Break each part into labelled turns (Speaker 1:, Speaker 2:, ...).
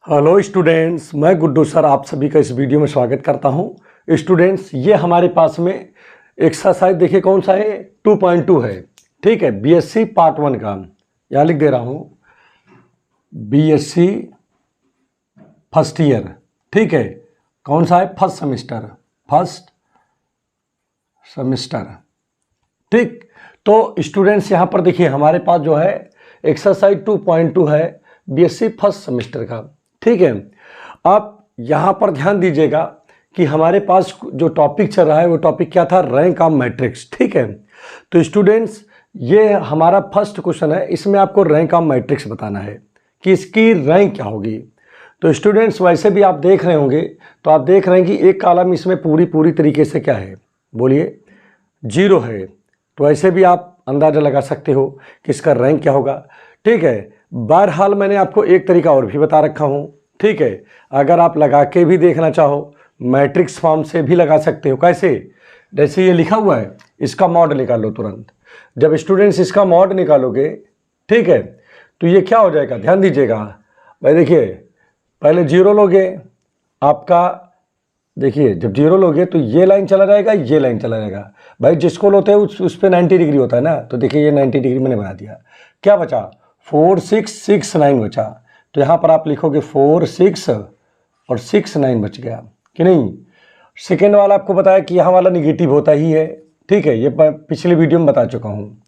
Speaker 1: Hello students, मैं Guddu sir आप सभी का इस वीडियो में स्वागत करता हूं। स्टूडेंट्स, ये हमारे पास में एक्सरसाइज देखिए कौन सा है, 2.2 है। ठीक है, बीएससी पार्ट 1 का यहाँ लिख दे रहा हूं, बीएससी फर्स्ट ईयर। ठीक है, कौन सा है, फर्स्ट सेमेस्टर। ठीक, तो स्टूडेंट्स यहाँ पर देखिए हमारे पास जो है एक्सरसाइज 2.2 है बीएससी फर्स्ट सेमेस्टर का। ठीक है, आप यहाँ पर ध्यान दीजिएगा कि हमारे पास जो टॉपिक चल रहा है वो टॉपिक क्या था, रैंक ऑफ मैट्रिक्स। ठीक है, तो स्टूडेंट्स ये हमारा फर्स्ट क्वेश्चन है, इसमें आपको रैंक ऑफ मैट्रिक्स बताना है कि इसकी रैंक क्या होगी। तो स्टूडेंट्स वैसे भी आप देख रहे होंगे, तो आप देख रहे हैं कि एक कॉलम इसमें पूरी तरीके से क्या है, बोलिए 0 है। तो ऐसे भी आप अंदाज़ा लगा सकते हो कि इसका रैंक क्या होगा। ठीक है, बहरहाल मैंने आपको एक तरीका और भी बता रखा हूँ। ठीक है, अगर आप लगा के भी देखना चाहो मैट्रिक्स फॉर्म से भी लगा सकते हो। कैसे, जैसे ये लिखा हुआ है, इसका मॉड निकालो तुरंत। जब स्टूडेंट्स इसका मॉड निकालोगे, ठीक है, तो ये क्या हो जाएगा, ध्यान दीजिएगा भाई। देखिए पहले 0 लोगे, आपका देखिए जब 0 लोगे तो ये लाइन चला जाएगा, ये लाइन चला जाएगा। भाई जिसको लोते हैं उस पर 90 डिग्री होता है ना, तो देखिए ये 90 डिग्री मैंने बना दिया। क्या बचा, 4 6 6 9 बचा। तो यहाँ पर आप लिखोगे 4 6 और 6 9 बच गया कि नहीं। सेकेंड वाला आपको बताया कि यहाँ वाला निगेटिव होता ही है। ठीक है, ये पिछले वीडियो में बता चुका हूँ।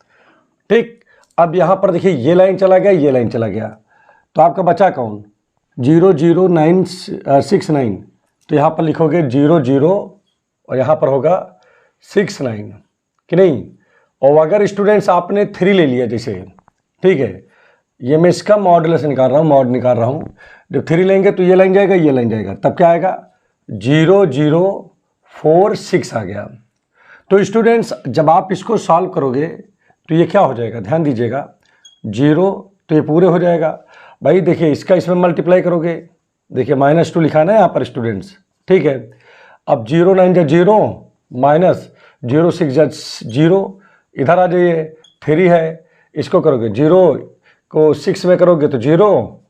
Speaker 1: ठीक, अब यहाँ पर देखिए ये लाइन चला गया, ये लाइन चला गया, तो आपका बचा कौन, 0 0 9 6 9। तो यहाँ पर लिखोगे 0 0 और यहाँ पर होगा 6 9 कि नहीं। और अगर स्टूडेंट्स आपने 3 ले लिया जैसे, ठीक है, ये मैं इसका मॉडुलस निकाल रहा हूँ, मॉड निकाल रहा हूँ। जब 3 लेंगे तो ये लाइन जाएगा, ये लाइन जाएगा, तब क्या आएगा, 0 0 4 6 आ गया। तो स्टूडेंट्स जब आप इसको सॉल्व करोगे तो ये क्या हो जाएगा, ध्यान दीजिएगा, 0 तो ये पूरे हो जाएगा। भाई देखिए इसका इसमें मल्टीप्लाई करोगे, देखिए -2 लिखाना है यहाँ पर स्टूडेंट्स। ठीक है, अब 0 9 जा 0 माइनस 0 6 जा 0, इधर आ जाइए 3 है, इसको करोगे 0 को 6 में करोगे तो 0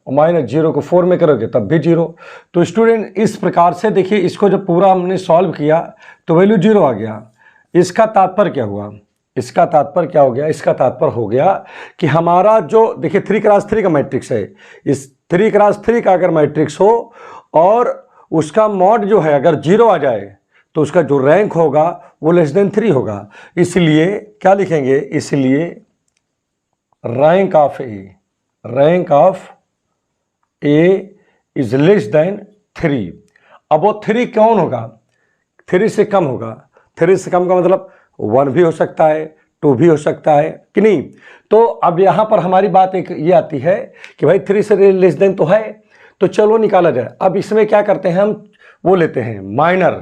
Speaker 1: और -0 को 4 में करोगे तब भी 0। तो स्टूडेंट इस प्रकार से देखिए इसको जब पूरा हमने सॉल्व किया तो वैल्यू 0 आ गया। इसका तात्पर्य क्या हुआ, इसका तात्पर्य क्या हो गया, इसका तात्पर्य हो गया कि हमारा जो देखिए 3x3 का मैट्रिक्स है, इस 3x3 का अगर मैट्रिक्स हो और उसका मॉड जो है अगर 0 आ जाए तो उसका जो रैंक होगा वो <3 होगा। इसलिए क्या लिखेंगे, इसलिए रैंक ऑफ ए इज <3। अब वो 3 कौन होगा, 3 से कम होगा। 3 से कम का मतलब 1 भी हो सकता है, 2 भी हो सकता है कि नहीं। तो अब यहाँ पर हमारी बात एक ये आती है कि भाई 3 से लेस देन तो है, तो चलो निकाला जाए। अब इसमें क्या करते हैं, हम वो लेते हैं माइनर।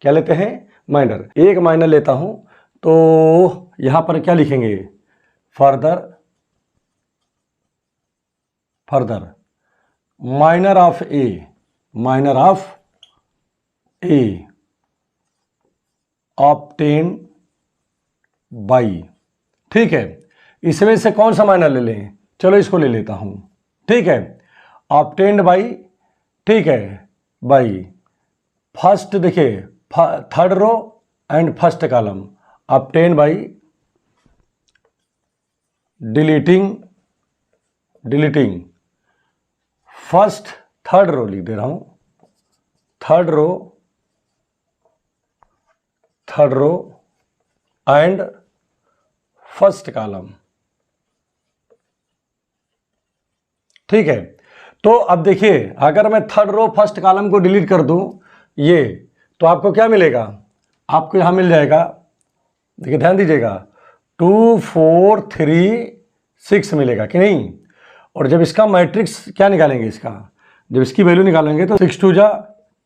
Speaker 1: क्या लेते हैं, माइनर। एक माइनर लेता हूँ, तो यहाँ पर क्या लिखेंगे, further minor of A obtain by. ठीक है, इसमें से कौन सा माइनर ले लें, चलो इसको ले लेता हूं। ठीक है, ऑब्टेन्ड बाई, ठीक है, बाई फर्स्ट, देखिए third row and first column, obtain by deleting first, third row लिख दे रहा हूं, third row and first column. ठीक है, तो अब देखिए अगर मैं थर्ड रो फर्स्ट कॉलम को डिलीट कर दूं ये, तो आपको क्या मिलेगा, आपको यहां मिल जाएगा, देखिए ध्यान दीजिएगा, 2 4 3 6 मिलेगा कि नहीं। और जब इसका मैट्रिक्स क्या निकालेंगे, इसका जब इसकी वैल्यू निकालेंगे तो 6 2 जा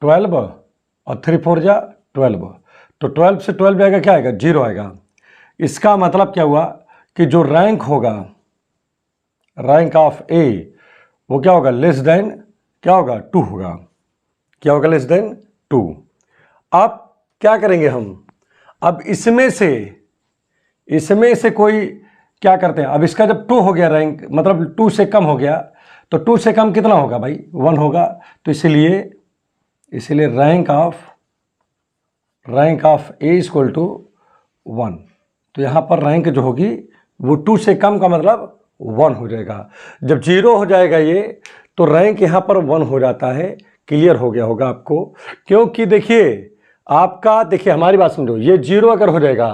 Speaker 1: 12 और 3 4 जा 12, तो 12 से 12 आएगा, क्या आएगा, 0 आएगा। इसका मतलब क्या हुआ कि जो रैंक होगा, रैंक ऑफ ए, वो क्या होगा, <, क्या होगा, 2 होगा। क्या होगा, <2। अब क्या करेंगे हम, अब इसमें से कोई क्या करते हैं, अब इसका जब 2 हो गया रैंक, मतलब 2 से कम हो गया, तो 2 से कम कितना होगा भाई, 1 होगा। तो इसीलिए rank of A equal to 1। तो यहाँ पर रैंक जो होगी वो 2 से कम का मतलब 1 हो जाएगा। जब 0 हो जाएगा ये, तो रैंक यहाँ पर 1 हो जाता है। क्लियर हो गया होगा आपको, क्योंकि देखिए हमारी बात समझो, ये 0 अगर हो जाएगा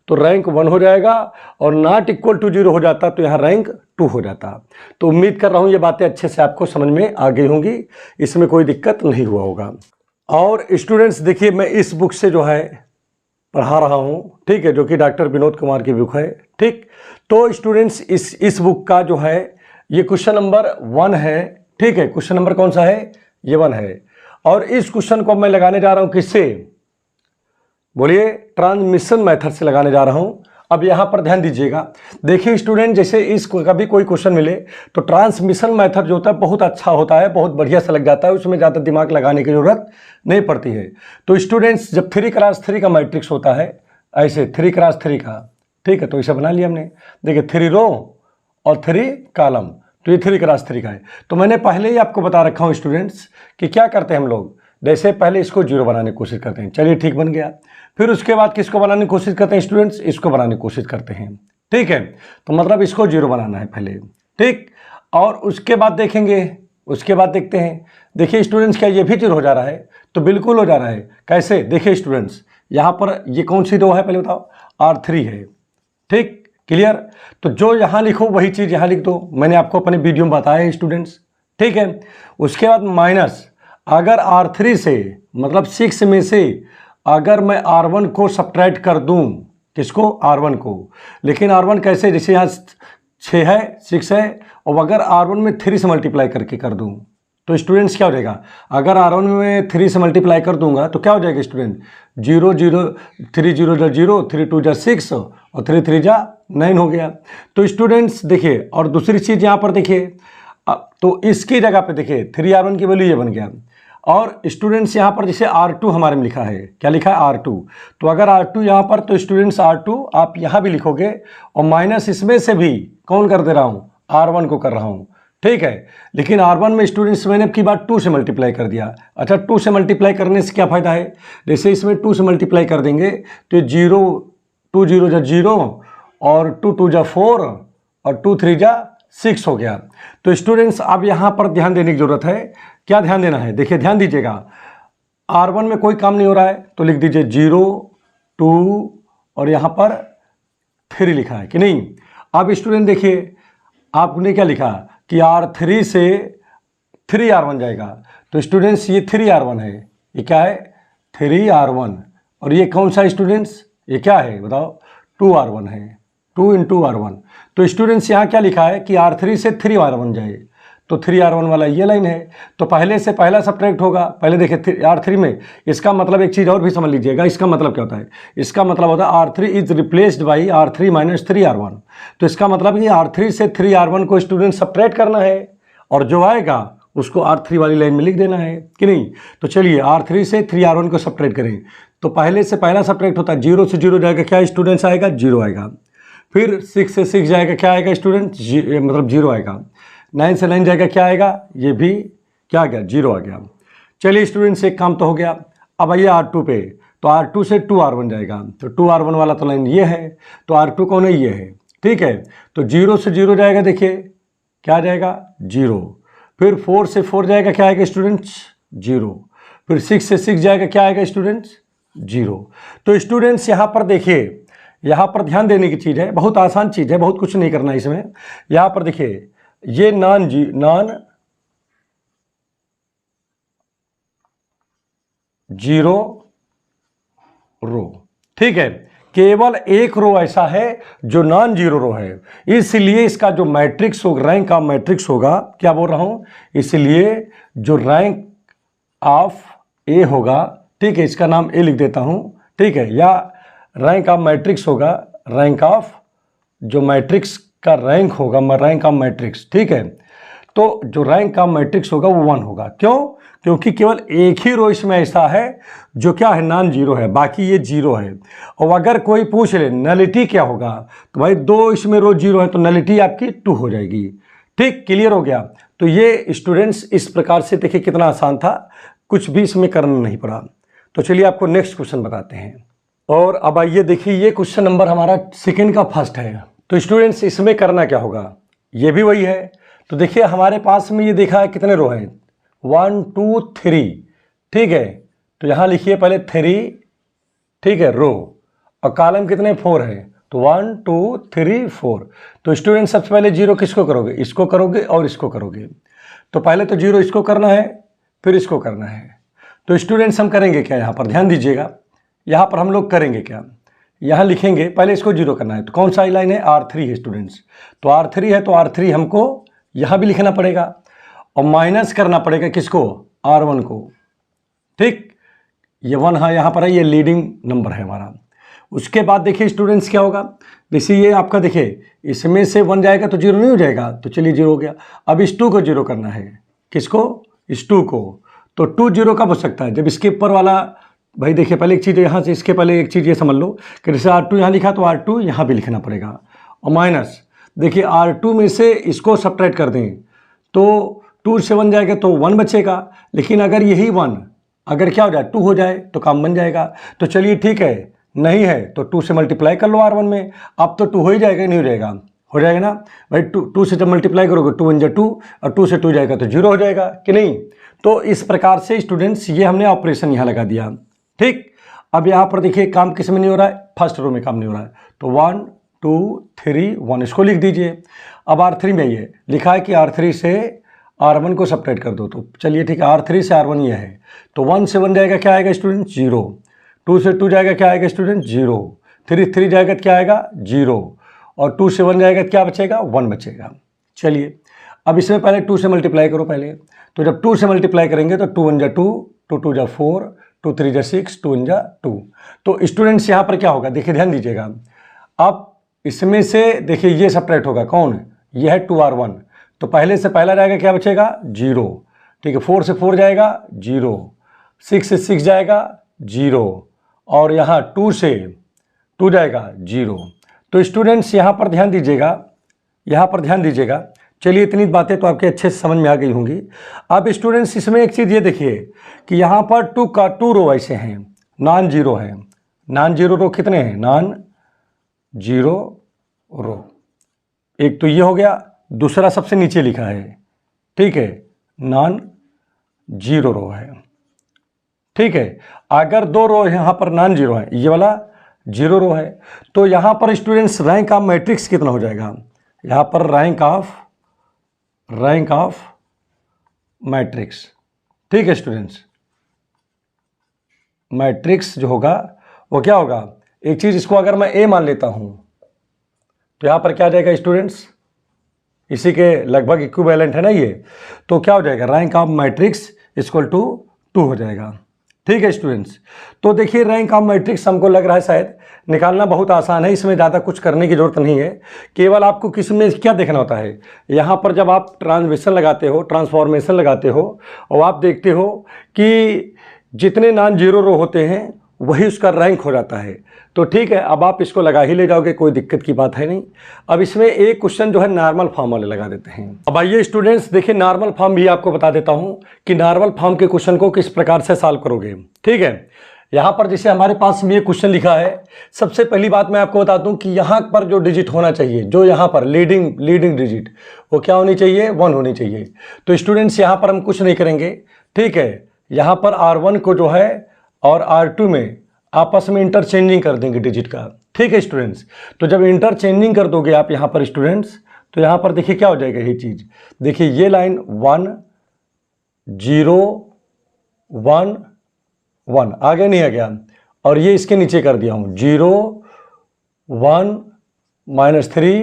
Speaker 1: तो रैंक 1 हो जाएगा, और नॉट इक्वल टू 0 हो जाता तो यहाँ रैंक 2 हो जाता। तो उम्मीद कर रहा हूँ ये बातें अच्छे से आपको समझ में आ गई होंगी, इसमें कोई दिक्कत नहीं हुआ होगा। और स्टूडेंट्स देखिए, मैं इस बुक से जो है पढ़ा रहा हूँ, ठीक है, जो कि डॉक्टर विनोद कुमार की बुक है। ठीक, तो स्टूडेंट्स इस बुक का जो है ये क्वेश्चन नंबर 1 है। ठीक है, क्वेश्चन नंबर कौन सा है, ये 1 है। और इस क्वेश्चन को मैं लगाने जा रहा हूँ किससे, बोलिए, ट्रांसमिशन मेथड से लगाने जा रहा हूँ। अब यहाँ पर ध्यान दीजिएगा, देखिए स्टूडेंट, जैसे इस कभी कोई क्वेश्चन मिले तो ट्रांसमिशन मेथड जो होता है बहुत अच्छा होता है, बहुत बढ़िया से लग जाता है, उसमें ज़्यादा दिमाग लगाने की जरूरत नहीं पड़ती है। तो स्टूडेंट्स, जब 3x3 का मैट्रिक्स होता है, ऐसे 3x3 का, ठीक है, तो इसे बना लिया हमने। देखिए 3 रो और 3 कॉलम, तो ये 3x3 का है। तो मैंने पहले ही आपको बता रखा हूँ स्टूडेंट्स कि क्या करते हैं हम लोग, जैसे पहले इसको 0 बनाने की कोशिश करते हैं, चलिए ठीक बन गया। फिर उसके बाद किसको बनाने की कोशिश करते हैं स्टूडेंट्स, इसको बनाने की कोशिश करते हैं। ठीक है, तो मतलब इसको 0 बनाना है पहले। ठीक, और उसके बाद देखेंगे, उसके बाद देखते हैं। देखिए स्टूडेंट्स, क्या ये भी 0 हो जा रहा है, तो बिल्कुल हो जा रहा है। कैसे, देखिए स्टूडेंट्स, यहाँ पर ये कौन सी रो है पहले बताओ, R3 है। ठीक, क्लियर। तो जो यहाँ लिखो वही चीज़ यहाँ लिख दो, मैंने आपको अपने वीडियो में बताया है स्टूडेंट्स। ठीक है, उसके बाद माइनस, अगर R3 से मतलब 6 में से अगर मैं R1 को सब्ट्रैक्ट कर दूं, किसको, R1 को, लेकिन R1 कैसे, जैसे यहाँ 6 है, 6 है, और अगर R1 में 3 से मल्टीप्लाई करके कर दूं, तो स्टूडेंट्स क्या हो जाएगा, अगर R1 में 3 से मल्टीप्लाई कर दूंगा तो क्या हो जाएगा स्टूडेंट, 0 0 3 0 0, 3 2 6 और 3 3 9 हो गया। तो स्टूडेंट्स देखिए, और दूसरी चीज़ यहाँ पर देखिए, तो इसकी जगह पे देखिए 3R1 की वैल्यू ये बन गया। और स्टूडेंट्स यहाँ पर जैसे R2 हमारे में लिखा है, क्या लिखा है, R2, तो अगर R2 यहाँ पर, तो स्टूडेंट्स R2 आप यहाँ भी लिखोगे, और माइनस इसमें से भी कौन कर दे रहा हूँ, R1 को कर रहा हूँ। ठीक है, लेकिन R1 में स्टूडेंट्स मैंने अब की बात 2 से मल्टीप्लाई कर दिया। अच्छा, 2 से मल्टीप्लाई करने से क्या फ़ायदा है, जैसे इसमें 2 से मल्टीप्लाई कर देंगे तो 0 2 0 जा 0 और 2 2 जा 4 और 2 3 जा 6 हो गया। तो स्टूडेंट्स अब यहाँ पर ध्यान देने की जरूरत है, क्या ध्यान देना है, देखिए ध्यान दीजिएगा, R1 में कोई काम नहीं हो रहा है तो लिख दीजिए 0 2 और यहाँ पर 3 लिखा है कि नहीं। अब स्टूडेंट देखिए, आपने क्या लिखा कि R3 से 3R1 जाएगा, तो स्टूडेंट्स ये 3R1 है, ये क्या है, 3R1, और ये कौन सा स्टूडेंट्स, ये क्या है बताओ, 2R1 है, 2 × R1। तो स्टूडेंट्स यहाँ क्या लिखा है कि R3 से 3R1 जाए, तो 3R1 वाला ये लाइन है, तो पहले से पहला सब्ट्रैक्ट होगा। पहले देखिए R3 में, इसका मतलब एक चीज़ और भी समझ लीजिएगा, इसका मतलब क्या होता है, इसका मतलब होता है R3 is replaced by R3 - 3R1। तो इसका मतलब ये R3 से 3R1 को स्टूडेंट सब्ट्रैक्ट करना है, और जो आएगा उसको R3 वाली लाइन में लिख देना है कि नहीं। तो चलिए R3 से 3R1 को सब्ट्रैक्ट करें, तो पहले से पहला सब्ट्रैक्ट होता है, 0 से 0 जाएगा, क्या स्टूडेंट्स आएगा, 0 आएगा। फिर 6 से 6 जाएगा, क्या आएगा स्टूडेंट, मतलब 0 आएगा। 9 से 9 जाएगा, क्या आएगा, ये भी क्या आ गया, 0 आ गया। चलिए स्टूडेंट्स, एक काम तो हो गया। अब आइए R2 पे, तो R2 से 2R1 जाएगा, तो 2R1 वाला तो लाइन ये है, तो R2 कौन है, ये है। ठीक है, तो 0 से 0 जाएगा, देखिए क्या आ जाएगा, 0। फिर 4 से 4 जाएगा, क्या आएगा स्टूडेंट्स, 0। फिर 6 से 6 जाएगा, क्या आएगा स्टूडेंट्स, 0। तो स्टूडेंट्स यहाँ पर देखिए, यहाँ पर ध्यान देने की चीज़ है, बहुत आसान चीज़ है, बहुत कुछ नहीं करना है इसमें। यहाँ पर देखिए, ये नॉन जीरो रो, ठीक है, केवल एक रो ऐसा है जो नॉन जीरो रो है, इसलिए इसका जो मैट्रिक्स होगा, रैंक ऑफ मैट्रिक्स होगा, क्या बोल रहा हूं, इसलिए जो रैंक ऑफ ए होगा, ठीक है, इसका नाम ए लिख देता हूं, ठीक है, या रैंक ऑफ मैट्रिक्स होगा, रैंक ऑफ जो मैट्रिक्स का रैंक होगा, रैंक ऑफ मैट्रिक्स, ठीक है, तो जो रैंक ऑफ मैट्रिक्स होगा वो 1 होगा। क्यों, क्योंकि केवल एक ही रो इसमें ऐसा है जो क्या है, नॉन जीरो है, बाकी ये जीरो है। और अगर कोई पूछ ले नलिटी क्या होगा, तो भाई 2 इसमें रो जीरो है, तो नलिटी आपकी 2 हो जाएगी। ठीक, क्लियर हो गया। तो ये स्टूडेंट्स इस प्रकार से देखिए कितना आसान था, कुछ भी इसमें करना नहीं पड़ा। तो चलिए आपको नेक्स्ट क्वेश्चन बताते हैं। और अब आइए देखिए ये क्वेश्चन नंबर हमारा सेकंड का फर्स्ट है। तो स्टूडेंट्स इसमें करना क्या होगा, ये भी वही है। तो देखिए हमारे पास में ये देखा है कितने रो हैं, 1 2 3, ठीक है। तो यहाँ लिखिए पहले 3, ठीक है, रो, और कॉलम कितने 4 है, तो 1 2 3 4। तो स्टूडेंट सबसे पहले जीरो किसको करोगे, इसको करोगे और इसको करोगे। तो पहले तो जीरो इसको करना है, फिर इसको करना है। तो स्टूडेंट्स हम करेंगे क्या, यहाँ पर ध्यान दीजिएगा, यहाँ पर हम लोग करेंगे क्या, यहाँ लिखेंगे पहले इसको जीरो करना है। तो कौन सा लाइन है, R3 है स्टूडेंट्स। तो R3 है तो R3 हमको यहाँ भी लिखना पड़ेगा और माइनस करना पड़ेगा किसको, R1 को, ठीक। ये 1 हाँ यहाँ पर है, ये लीडिंग नंबर है हमारा। उसके बाद देखिए स्टूडेंट्स क्या होगा, जैसे ये आपका देखिए इसमें से 1 जाएगा तो जीरो नहीं हो जाएगा, तो चलिए जीरो हो गया। अब इस 2 को जीरो करना है, किसको, इस 2 को। तो 2 जीरो कब हो सकता है, जब इसके ऊपर वाला, भाई देखिए पहले एक चीज़ यहाँ से, इसके पहले एक चीज़ ये समझ लो कि जैसे R2 यहाँ लिखा तो R2 यहाँ भी लिखना पड़ेगा, और माइनस देखिए R2 में से इसको सब्ट्रैक्ट कर दें तो 2 से 1 जाएगा तो 1 बचेगा। लेकिन अगर यही 1 अगर क्या हो जाए, 2 हो जाए तो काम बन जाएगा। तो चलिए ठीक है, नहीं है तो 2 से मल्टीप्लाई कर लो R1 में, अब तो 2 हो ही जाएगा, नहीं हो जाएगा, हो जाएगा ना भाई। 2 से जब मल्टीप्लाई करोगे 2 1 जा 2, और 2 से 2 जाएगा तो जीरो हो जाएगा कि नहीं। तो इस प्रकार से स्टूडेंट्स ये हमने ऑपरेशन यहाँ लगा दिया, ठीक। अब यहाँ पर देखिए काम किस में नहीं हो रहा है, फर्स्ट रो में काम नहीं हो रहा है। तो 1 2 3 1 इसको लिख दीजिए। अब R3 में ये लिखा है कि R3 से R1 को सब्ट्रैक्ट कर दो। तो चलिए ठीक है, R3 से R1 ये है, तो 1 से 1 जाएगा क्या आएगा स्टूडेंट, 0। 2 से 2 जाएगा क्या आएगा स्टूडेंट, 0। 3 जाएगा क्या आएगा, 0। और 2 से 1 जाएगा क्या बचेगा, 1 बचेगा। चलिए अब इसमें पहले 2 से मल्टीप्लाई करो पहले। तो जब 2 से मल्टीप्लाई करेंगे तो 2 1 जा 2, 2 2 जा 4, 2 3 जा 6, 2 1 जा 2। तो स्टूडेंट्स यहाँ पर क्या होगा, देखिए ध्यान दीजिएगा। अब इसमें से देखिए ये सब्ट्रैक्ट होगा, कौन, ये है 2R1। तो पहले से पहला जाएगा क्या बचेगा, 0, ठीक है। 4 से 4 जाएगा 0, 6 से 6 जाएगा 0, और यहाँ 2 से 2 जाएगा 0। तो स्टूडेंट्स यहाँ पर ध्यान दीजिएगा, यहाँ पर ध्यान दीजिएगा। चलिए इतनी बातें तो आपके अच्छे से समझ में आ गई होंगी। अब स्टूडेंट्स इसमें एक चीज़ ये देखिए कि यहाँ पर 2 का 2 रो ऐसे हैं, नॉन जीरो है। नॉन जीरो रो कितने हैं, नॉन जीरो रो, एक तो ये हो गया, दूसरा सबसे नीचे लिखा है, ठीक है, नॉन जीरो रो है, ठीक है। अगर 2 रो यहाँ पर नॉन जीरो है, ये वाला जीरो रो है, तो यहाँ पर स्टूडेंट्स रैंक ऑफ मैट्रिक्स कितना हो जाएगा, यहाँ पर रैंक ऑफ मैट्रिक्स, ठीक है स्टूडेंट्स। मैट्रिक्स जो होगा वो क्या होगा, एक चीज़ इसको अगर मैं ए मान लेता हूँ तो यहाँ पर क्या आ जाएगा स्टूडेंट्स, इसी के लगभग इक्विवेलेंट है ना ये। तो क्या हो जाएगा, rank of matrix equal to 2 हो जाएगा, ठीक है स्टूडेंट्स। तो देखिए रैंक ऑफ मैट्रिक्स हमको लग रहा है शायद निकालना बहुत आसान है, इसमें ज़्यादा कुछ करने की ज़रूरत नहीं है। केवल आपको किस में क्या देखना होता है, यहाँ पर जब आप ट्रांसमिशन लगाते हो, ट्रांसफॉर्मेशन लगाते हो, और आप देखते हो कि जितने नॉन जीरो रो होते हैं वही उसका रैंक हो जाता है। तो ठीक है, अब आप इसको लगा ही ले जाओगे, कोई दिक्कत की बात है नहीं। अब इसमें एक क्वेश्चन जो है नॉर्मल फॉर्म वाले लगा देते हैं। अब आइए स्टूडेंट्स देखिए, नॉर्मल फॉर्म भी आपको बता देता हूं कि नॉर्मल फॉर्म के क्वेश्चन को किस प्रकार से सॉल्व करोगे, ठीक है। यहाँ पर जैसे हमारे पास में ये क्वेश्चन लिखा है, सबसे पहली बात मैं आपको बता दूं कि यहाँ पर जो डिजिट होना चाहिए, जो यहाँ पर लीडिंग डिजिट, वो क्या होनी चाहिए, 1 होनी चाहिए। तो स्टूडेंट्स यहाँ पर हम कुछ नहीं करेंगे, ठीक है। यहाँ पर R1 को जो है और R2 में आपस में इंटरचेंजिंग कर देंगे डिजिट का, ठीक है स्टूडेंट्स। तो जब इंटरचेंजिंग कर दोगे आप यहाँ पर स्टूडेंट्स, तो यहाँ पर देखिए क्या हो जाएगा ये चीज़, देखिए ये लाइन 1 0 1 1 आगे नहीं आ गया, और ये इसके नीचे कर दिया हूँ 0 1 -3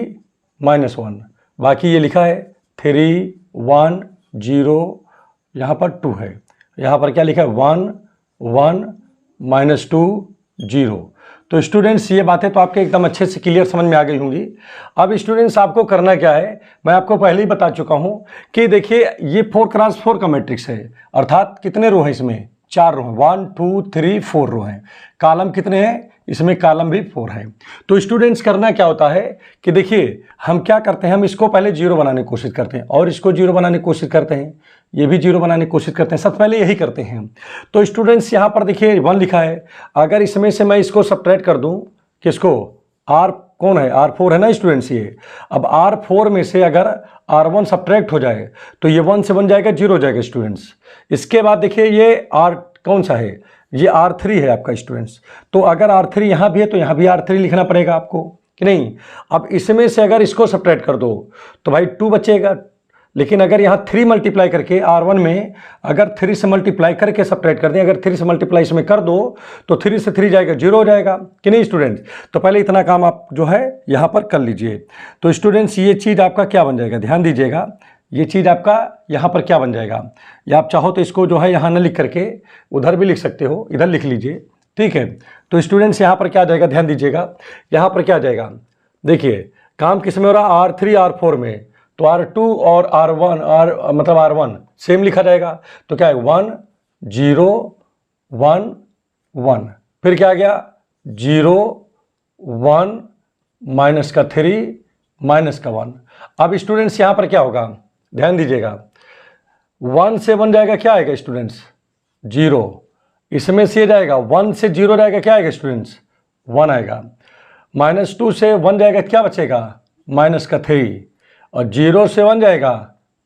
Speaker 1: -1, बाकी ये लिखा है 3 1 0, यहाँ पर 2 है, यहाँ पर क्या लिखा है 1 1 -2 0। तो स्टूडेंट्स ये बातें तो आपके एकदम अच्छे से क्लियर समझ में आ गई होंगी। अब स्टूडेंट्स आपको करना क्या है, मैं आपको पहले ही बता चुका हूँ कि देखिए ये 4x4 का मैट्रिक्स है, अर्थात कितने रो हैं इसमें, 4 रो हैं, 1 2 3 4 रो हैं। कॉलम कितने हैं, इसमें कॉलम भी 4 है। तो स्टूडेंट्स करना क्या होता है कि देखिए हम क्या करते हैं, हम इसको पहले 0 बनाने की कोशिश करते हैं और इसको 0 बनाने की कोशिश करते हैं, ये भी 0 बनाने की कोशिश करते हैं, सबसे पहले यही करते हैं। तो स्टूडेंट्स यहाँ पर देखिए 1 लिखा है, अगर इसमें से मैं इसको सब्ट्रैक्ट कर दूँ, किसको, R कौन है, R4 है ना स्टूडेंट्स ये। अब R4 में से अगर R1 सब्ट्रैक्ट हो जाए तो ये 1 से बन जाएगा 0 हो जाएगा स्टूडेंट्स। इसके बाद देखिए ये R कौन सा है, ये R3 है आपका स्टूडेंट्स। तो अगर R3 यहाँ भी है तो यहाँ भी R3 लिखना पड़ेगा आपको कि नहीं। अब इसमें से अगर इसको सब्ट्रैक्ट कर दो तो भाई 2 बचेगा, लेकिन अगर यहाँ 3 मल्टीप्लाई करके R1 में अगर 3 से मल्टीप्लाई करके सब्ट्रैक्ट कर दें, अगर 3 से मल्टीप्लाई इसमें कर दो तो 3 से 3 जाएगा 0 हो जाएगा कि नहीं स्टूडेंट्स। तो पहले इतना काम आप जो है यहाँ पर कर लीजिए। तो स्टूडेंट्स ये चीज़ आपका क्या बन जाएगा, ध्यान दीजिएगा, ये चीज़ आपका यहाँ पर क्या बन जाएगा, या आप चाहो तो इसको जो है यहाँ न लिख करके उधर भी लिख सकते हो, इधर लिख लीजिए, ठीक है। तो स्टूडेंट्स यहाँ पर क्या आ जाएगा, ध्यान दीजिएगा, यहाँ पर क्या आ जाएगा, देखिए काम किस में हो रहा है, R3 R4 में, तो R2 और R1 मतलब R1 सेम लिखा जाएगा। तो क्या है 1 0 1 1, फिर क्या आ गया 0 1 माइनस का 3 माइनस का 1। अब स्टूडेंट्स यहाँ पर क्या होगा, ध्यान दीजिएगा, 1 से 1 जाएगा, क्या आएगा स्टूडेंट्स 0, इसमें से जाएगा 1 से 0 जाएगा, क्या आएगा स्टूडेंट्स 1 आएगा, -2 से 1 जाएगा, क्या बचेगा माइनस का 3, और 0 से 1 जाएगा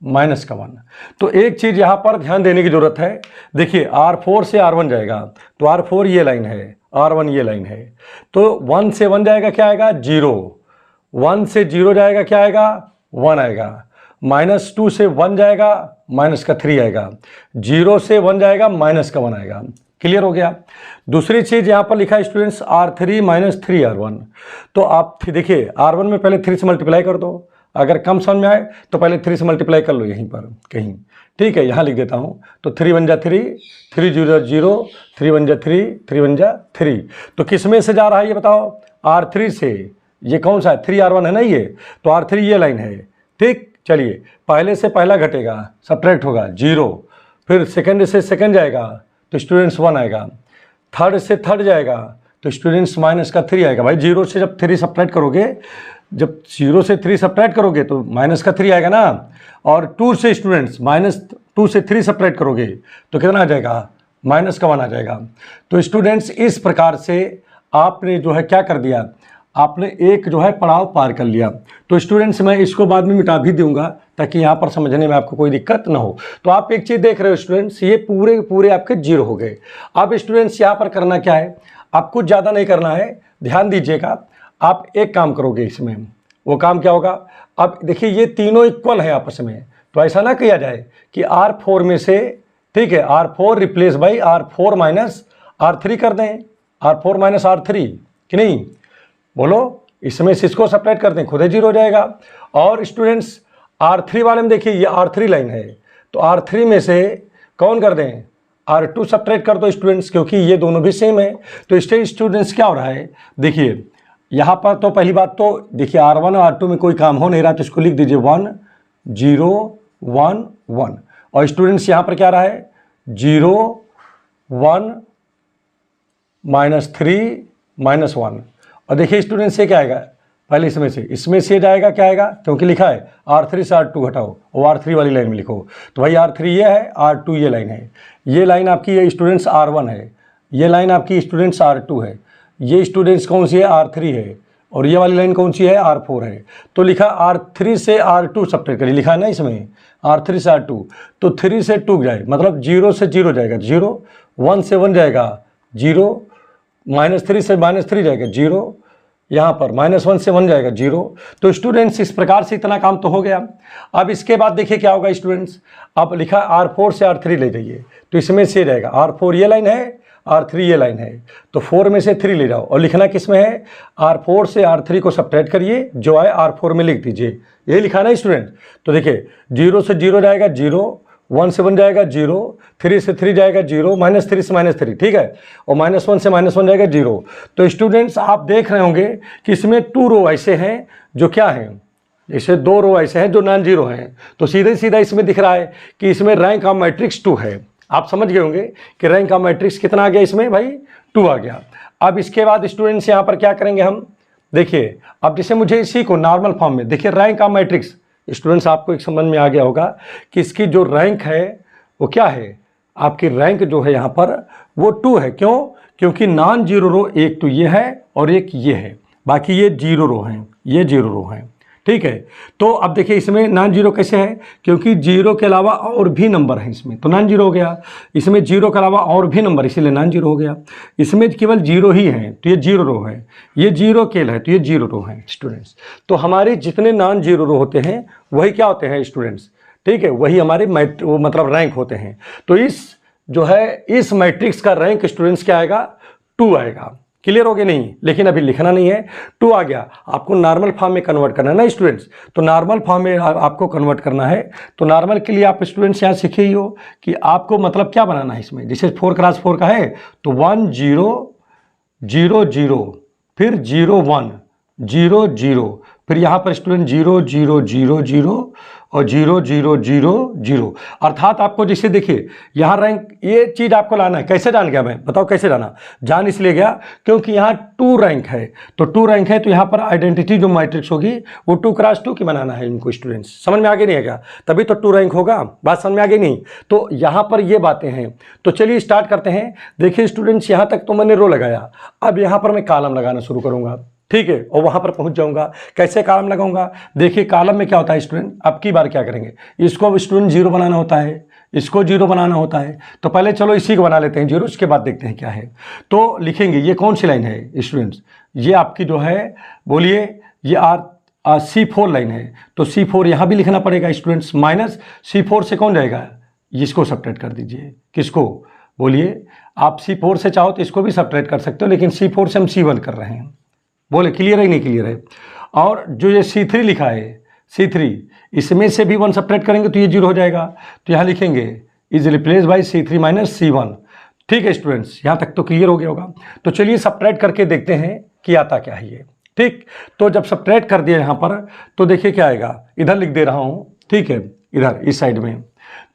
Speaker 1: माइनस का 1। तो एक चीज़ यहाँ पर ध्यान देने की ज़रूरत है, देखिए R4 से R1 जाएगा तो R4 ये लाइन है, R1 ये लाइन है, तो 1 से 1 जाएगा, क्या आएगा 0, 1 से 0 जाएगा, क्या आएगा 1 आएगा, -2 से 1 जाएगा माइनस का 3 आएगा, 0 से 1 जाएगा माइनस का 1 आएगा। क्लियर हो गया। दूसरी चीज़ यहाँ पर लिखा है स्टूडेंट्स R3 - 3 R1। तो आप देखिए R1 में पहले 3 से मल्टीप्लाई कर दो, अगर कम समझ में आए तो पहले 3 से मल्टीप्लाई कर लो यहीं पर कहीं, ठीक है, यहाँ लिख देता हूँ। तो 3 1 जा 3, 3 0 0, 3 1 जा 3, 3 1 जा 3। तो किस में से जा रहा है ये बताओ, R3 से। ये कौन सा है, 3 R1 है ना ये, तो R3 ये लाइन है, ठीक। चलिए पहले से पहला घटेगा, सब्ट्रैक्ट होगा 0, फिर सेकंड से सेकंड जाएगा तो स्टूडेंट्स 1 आएगा, थर्ड से थर्ड जाएगा तो स्टूडेंट्स माइनस का 3 आएगा। भाई 0 से जब 3 सब्ट्रैक्ट करोगे, जब 0 से 3 सब्ट्रैक्ट करोगे तो माइनस का 3 आएगा ना, और 2 से स्टूडेंट्स -2 से 3 सब्ट्रैक्ट करोगे तो कितना आ जाएगा, माइनस का 1 आ जाएगा। तो स्टूडेंट्स इस प्रकार से आपने जो है क्या कर दिया, आपने एक जो है पड़ाव पार कर लिया। तो स्टूडेंट्स मैं इसको बाद में मिटा भी दूंगा ताकि यहाँ पर समझने में आपको कोई दिक्कत ना हो। तो आप एक चीज़ देख रहे हो स्टूडेंट्स, ये पूरे पूरे आपके 0 हो गए। अब स्टूडेंट्स यहाँ पर करना क्या है, आप कुछ ज़्यादा नहीं करना है, ध्यान दीजिएगा। आप एक काम करोगे इसमें, वो काम क्या होगा, अब देखिए ये तीनों इक्वल है आपस में, तो ऐसा ना किया जाए कि R4 में से, ठीक है, R4 replace by R4 minus R3 कर दें, R4 माइनस R3 कि नहीं, बोलो, इसमें से इसको सब्ट्रैक्ट कर दें, खुद ही 0 हो जाएगा। और स्टूडेंट्स R3 वाले में देखिए ये R3 लाइन है, तो R3 में से कौन कर दें, R2 सब्ट्रैक्ट कर दो स्टूडेंट्स, क्योंकि ये दोनों भी सेम है। तो इससे स्टूडेंट्स क्या हो रहा है, देखिए यहाँ पर तो पहली बात तो देखिए R1 और R2 में कोई काम हो नहीं रहा, तो इसको लिख दीजिए 1 0 1 1, और स्टूडेंट्स यहाँ पर क्या रहा है 0 1 -3 -1। और देखिए स्टूडेंट्स से क्या आएगा, पहले इसमें से जाएगा, क्या आएगा, क्योंकि लिखा है R3 से R2 घटाओ और R3 वाली लाइन में लिखो। तो भाई R3 ये है, R2 ये लाइन है, ये लाइन आपकी ये स्टूडेंट्स R1 है, ये लाइन आपकी स्टूडेंट्स R2 है, ये स्टूडेंट्स कौन सी है R3 है, और ये वाली लाइन कौन सी है R4 है। तो लिखा R3 से R2 सब्ट्रैक्ट करिए, लिखा है ना इसमें R3 से R2, तो 3 से 2 जाए, मतलब 0 से 0 जाएगा 0, 1 से 1 जाएगा 0, -3 से -3 जाएगा 0, यहाँ पर -1 से 1 जाएगा 0। तो स्टूडेंट्स इस प्रकार से इतना काम तो हो गया। अब इसके बाद देखिए क्या होगा स्टूडेंट्स, अब लिखा R4 से R3 ले जाइए, तो इसमें से जाएगा R4 ये लाइन है, R3 ये लाइन है, तो 4 में से 3 ले जाओ, और लिखना किस में है, R4 से R3 को सब्ट्रैक्ट करिए, जो है R4 में लिख दीजिए, यही लिखा ना स्टूडेंट। तो देखिए 0 से 0 जाएगा 0, 1 से 1 जाएगा 0, 3 से 3 जाएगा 0, -3 से -3, ठीक है, और -1 से -1 जाएगा 0। तो स्टूडेंट्स आप देख रहे होंगे कि इसमें 2 रो ऐसे हैं जो क्या हैं, जैसे 2 रो ऐसे हैं जो नॉन जीरो हैं, तो सीधे सीधा इसमें दिख रहा है कि इसमें रैंक ऑफ मैट्रिक्स 2 है। आप समझ गए होंगे कि रैंक ऑफ मैट्रिक्स कितना आ गया इसमें, भाई 2 आ गया। अब इसके बाद स्टूडेंट्स यहाँ पर क्या करेंगे हम, देखिए अब जैसे मुझे इसी को नॉर्मल फॉर्म में, देखिए रैंक ऑफ मैट्रिक्स, स्टूडेंट्स आपको एक समझ में आ गया होगा कि इसकी जो रैंक है वो क्या है, आपकी रैंक जो है यहाँ पर वो 2 है। क्यों? क्योंकि नॉन जीरो रो एक तो ये है और एक ये है, बाकी ये जीरो रो हैं, ये जीरो रो हैं, ठीक है। तो अब देखिए इसमें नॉन जीरो कैसे है, क्योंकि जीरो के अलावा और भी नंबर हैं इसमें, तो नॉन जीरो हो गया। इसमें जीरो के अलावा और भी नंबर, इसीलिए नॉन जीरो हो गया। इसमें केवल जीरो ही है तो ये जीरो रो है, ये जीरो केल है तो ये जीरो रो है स्टूडेंट्स। तो हमारे जितने नॉन जीरो रो होते हैं वही क्या होते हैं स्टूडेंट्स, ठीक है, वही हमारे मतलब रैंक होते हैं। तो इस जो है इस मैट्रिक्स का रैंक स्टूडेंट्स क्या आएगा, 2 आएगा। क्लियर हो गया? नहीं, लेकिन अभी लिखना नहीं है, 2 आ गया, आपको नॉर्मल फॉर्म में कन्वर्ट करना है ना स्टूडेंट्स। तो नॉर्मल फॉर्म में आपको कन्वर्ट करना है, तो नॉर्मल के लिए आप स्टूडेंट्स यहाँ सीखे ही हो कि आपको मतलब क्या बनाना है इसमें। जैसे 4x4 का है तो 1 0 0 0, फिर 0 1 0 0, फिर यहाँ पर स्टूडेंट 0 0 0 0 और 0 0 0 0। अर्थात आपको जैसे देखिए यहाँ रैंक, ये चीज़ आपको लाना है। कैसे जान गया मैं, बताओ कैसे जाना? जान इसलिए गया क्योंकि यहाँ 2 रैंक है, तो 2 रैंक है तो यहाँ पर आइडेंटिटी जो मैट्रिक्स होगी वो 2x2 की बनाना है इनको स्टूडेंट्स। समझ में आगे नहीं है क्या? तभी तो 2 रैंक होगा, बात समझ में आगे नहीं? तो यहाँ पर ये बातें हैं। तो चलिए स्टार्ट करते हैं। देखिए स्टूडेंट्स यहाँ तक तो मैंने रो लगाया, अब यहाँ पर मैं कॉलम लगाना शुरू करूँगा, ठीक है, और वहां पर पहुंच जाऊंगा। कैसे कॉलम लगाऊंगा? देखिए कॉलम में क्या होता है स्टूडेंट, अब की बार क्या करेंगे, इसको स्टूडेंट 0 बनाना होता है, इसको 0 बनाना होता है। तो पहले चलो इसी को बना लेते हैं 0, उसके बाद देखते हैं क्या है। तो लिखेंगे, ये कौन सी लाइन है स्टूडेंट्स, ये आपकी जो है, बोलिए, ये C4 लाइन है। तो C4 यहाँ भी लिखना पड़ेगा स्टूडेंट्स, माइनस C4 से कौन जाएगा, इसको सब्ट्रैक्ट कर दीजिए। किसको? बोलिए, आप C4 से चाहो तो इसको भी सब्ट्रैक्ट कर सकते हो, लेकिन C4 से हम C1 कर रहे हैं। बोले क्लियर है नहीं क्लियर है? और जो ये C3 लिखा है, C3, इसमें से भी 1 सब्ट्रैक्ट करेंगे तो ये 0 हो जाएगा। तो यहाँ लिखेंगे is replace by C3 minus C1। ठीक है स्टूडेंट्स, यहाँ तक तो क्लियर हो गया होगा। तो चलिए सब्ट्रैक्ट करके देखते हैं कि आता क्या है ये। ठीक, तो जब सब्ट्रैक्ट कर दिया यहाँ पर तो देखिए क्या आएगा, इधर लिख दे रहा हूँ, ठीक है, इधर इस साइड में।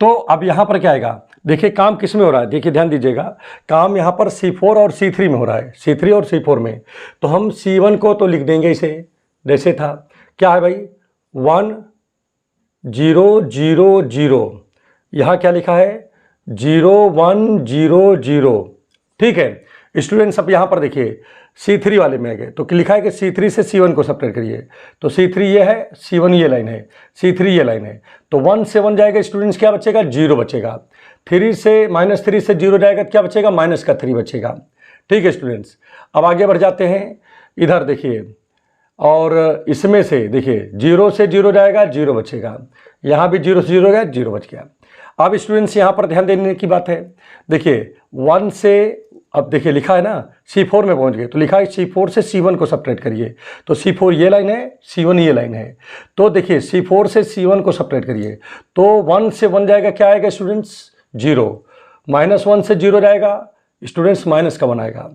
Speaker 1: तो अब यहाँ पर क्या आएगा, देखिए काम किस में हो रहा है, देखिए ध्यान दीजिएगा, काम यहाँ पर C4 और C3 में हो रहा है, C3 और C4 में। तो हम C1 को तो लिख देंगे इसे जैसे था, क्या है भाई, 1 0 0 0, यहाँ क्या लिखा है 0 1 0 0। ठीक है स्टूडेंट्स, अब यहाँ पर देखिए C3 वाले में आ गए तो लिखा है कि C3 से C1 को सब्ट्रैक्ट करिए। तो C3 ये है, C1 ये लाइन है, C3 ये लाइन है। तो 1 से 1 जाएगा स्टूडेंट्स, क्या बचेगा, 0 बचेगा। 3 से -3 से 0 जाएगा, क्या बचेगा, -3 बचेगा। ठीक है स्टूडेंट्स, अब आगे बढ़ जाते हैं। इधर देखिए, और इसमें से देखिए 0 से 0 जाएगा, 0 बचेगा। यहाँ भी 0 से 0 गया, 0 बच गया। अब स्टूडेंट्स यहाँ पर ध्यान देने की बात है, देखिए 1 से, अब देखिए लिखा है ना C4 में पहुंच गए, तो लिखा है C4 से C1 को सब्ट्रैक्ट करिए। तो C4 ये लाइन है, C1 ये लाइन है। तो देखिए C4 से C1 को सब्ट्रैक्ट करिए, तो 1 से 1 जाएगा, क्या आएगा स्टूडेंट्स, 0। -1 से 0 जाएगा स्टूडेंट्स, माइनस का 1 आएगा।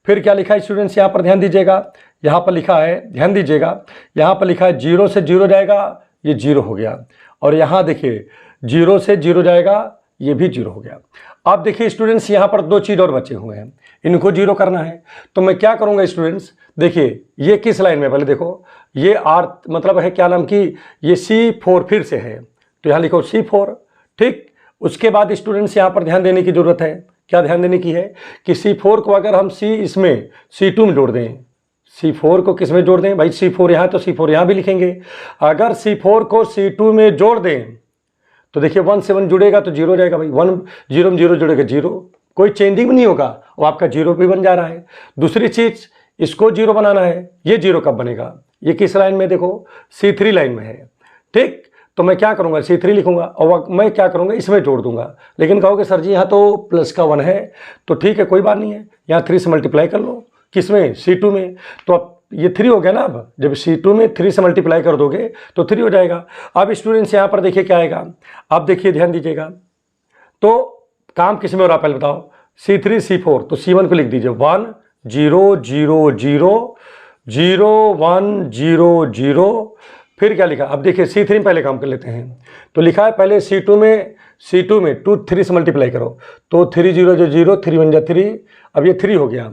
Speaker 1: फिर क्या लिखा है स्टूडेंट्स, यहाँ पर ध्यान दीजिएगा, यहाँ पर लिखा है, ध्यान दीजिएगा, यहाँ पर लिखा है 0 से 0 जाएगा, ये 0 हो गया। और यहाँ देखिए 0 से 0 जाएगा, ये भी 0 हो गया। अब देखिए स्टूडेंट्स, यहाँ पर 2 चीज़ और बचे हुए हैं, इनको 0 करना है। तो मैं क्या करूँगा स्टूडेंट्स, देखिए ये किस लाइन में, पहले देखो, ये R मतलब है क्या नाम की, ये C4 फिर से है, तो यहाँ लिखो C4। ठीक, उसके बाद स्टूडेंट्स यहाँ पर ध्यान देने की ज़रूरत है, क्या ध्यान देने की है कि C4 को अगर हम इसमें C2 में जोड़ दें, C4 को किस में जोड़ दें भाई, C4 यहाँ, तो C4 यहाँ भी लिखेंगे। अगर C4 को C2 में जोड़ दें तो देखिए 1 से 1 जुड़ेगा तो 0 जाएगा भाई, 1 0 में 0 जुड़ेगा 0, कोई चेंजिंग नहीं होगा, वो आपका 0 भी बन जा रहा है। दूसरी चीज़, इसको 0 बनाना है, ये 0 कब बनेगा, ये किस लाइन में, देखो C3 लाइन में है। ठीक, तो मैं क्या करूँगा, C3 लिखूंगा और मैं क्या करूँगा, इसमें जोड़ दूंगा। लेकिन कहोगे सर जी यहाँ तो प्लस का 1 है, तो ठीक है कोई बात नहीं है, यहाँ 3 से मल्टीप्लाई कर लो, किसमें, C2 में। तो अब ये 3 हो गया ना, अब जब C2 में 3 से मल्टीप्लाई कर दोगे तो 3 हो जाएगा। अब स्टूडेंट्स यहाँ पर देखिए क्या आएगा, अब देखिए ध्यान दीजिएगा, तो काम किस में हो रहा है पहले बताओ, C3 C4, तो C1 को लिख दीजिए 1 0 0 0 0 1 0 0। फिर क्या लिखा, अब देखिए C3 में पहले काम कर लेते हैं। तो लिखा है पहले C2 में 2 3 से मल्टीप्लाई करो, तो 3 0 जो 0, 3 1 जा 3, अब ये 3 हो गया।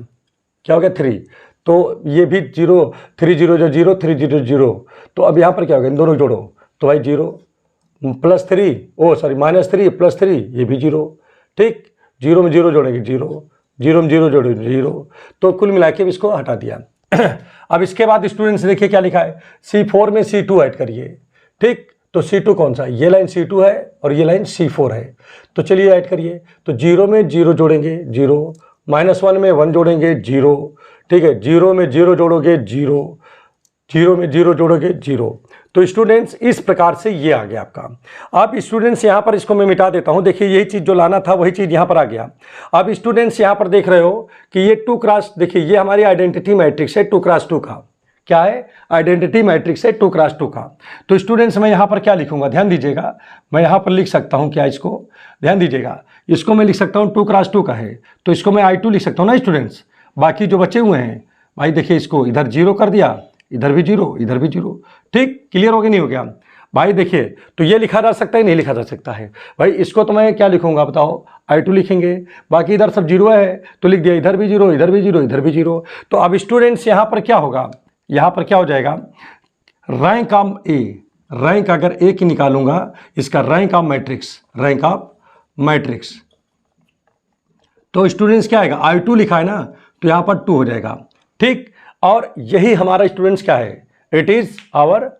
Speaker 1: क्या हो गया 3, तो ये भी 0, 3 0 जो 0, 3 0 0, तो अब यहाँ पर क्या हो गया, इन दोनों जोड़ो तो भाई 0 +3, ओ सॉरी -3 +3 ये भी 0, ठीक, 0 में 0 जोड़ेंगे 0, 0 में 0 जोड़ेंगे 0, तो कुल मिला के इसको हटा दिया। अब इसके बाद स्टूडेंट्स देखिए क्या लिखा है, C4 में C2 ऐड करिए, ठीक, तो C2 कौन सा है, ये लाइन C2 है और ये लाइन C4 है, तो चलिए ऐड करिए, तो 0 में 0 जोड़ेंगे 0, -1 में 1 जोड़ेंगे 0, ठीक है, 0 में 0 जोड़ोगे 0, 0 में 0 जोड़ोगे 0, तो स्टूडेंट्स इस प्रकार से ये आ गया आपका। अब स्टूडेंट्स यहाँ पर इसको मैं मिटा देता हूँ, देखिए यही चीज़ जो लाना था वही चीज़ यहाँ पर आ गया। अब स्टूडेंट्स यहाँ पर देख रहे हो कि ये 2 क्रॉस, देखिए ये हमारी आइडेंटिटी मैट्रिक्स है 2 क्रॉस 2 का, क्या है, आइडेंटिटी मैट्रिक्स है 2 क्रॉस 2 का। तो स्टूडेंट्स मैं यहाँ पर क्या लिखूंगा, ध्यान दीजिएगा, मैं यहाँ पर लिख सकता हूँ क्या, इसको ध्यान दीजिएगा, इसको मैं लिख सकता हूँ 2 क्रॉस 2 का है, तो इसको मैं I2 लिख सकता हूँ ना स्टूडेंट्स। बाकी जो बचे हुए हैं भाई देखिए, इसको इधर 0 कर दिया, इधर भी 0, इधर भी 0, ठीक, क्लियर हो गया नहीं हो गया भाई। देखिए तो ये लिखा जा सकता है, नहीं लिखा जा सकता है भाई, इसको तो मैं क्या लिखूंगा बताओ, I2 लिखेंगे, बाकी इधर सब 0 है तो लिख दिया, इधर भी 0, इधर भी 0, इधर भी 0। तो अब स्टूडेंट्स यहाँ पर क्या होगा, यहाँ पर क्या हो जाएगा, रैंक ऑफ ए, रैंक अगर ए की निकालूंगा, इसका rank of matrix, rank of matrix, तो स्टूडेंट्स क्या आएगा, I2 लिखा है ना, तो यहाँ पर 2 हो जाएगा, ठीक। और यही हमारा स्टूडेंट्स क्या है, it is our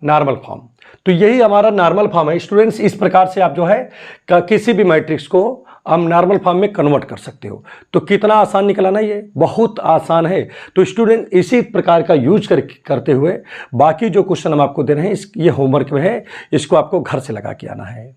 Speaker 1: normal form, तो यही हमारा नॉर्मल फॉर्म है स्टूडेंट्स। इस प्रकार से आप जो है किसी भी मैट्रिक्स को हम नॉर्मल फॉर्म में कन्वर्ट कर सकते हो। तो कितना आसान निकला ना, ये बहुत आसान है। तो स्टूडेंट इसी प्रकार का यूज करते हुए बाकी जो क्वेश्चन हम आपको दे रहे हैं, ये होमवर्क में है, इसको आपको घर से लगा के आना है।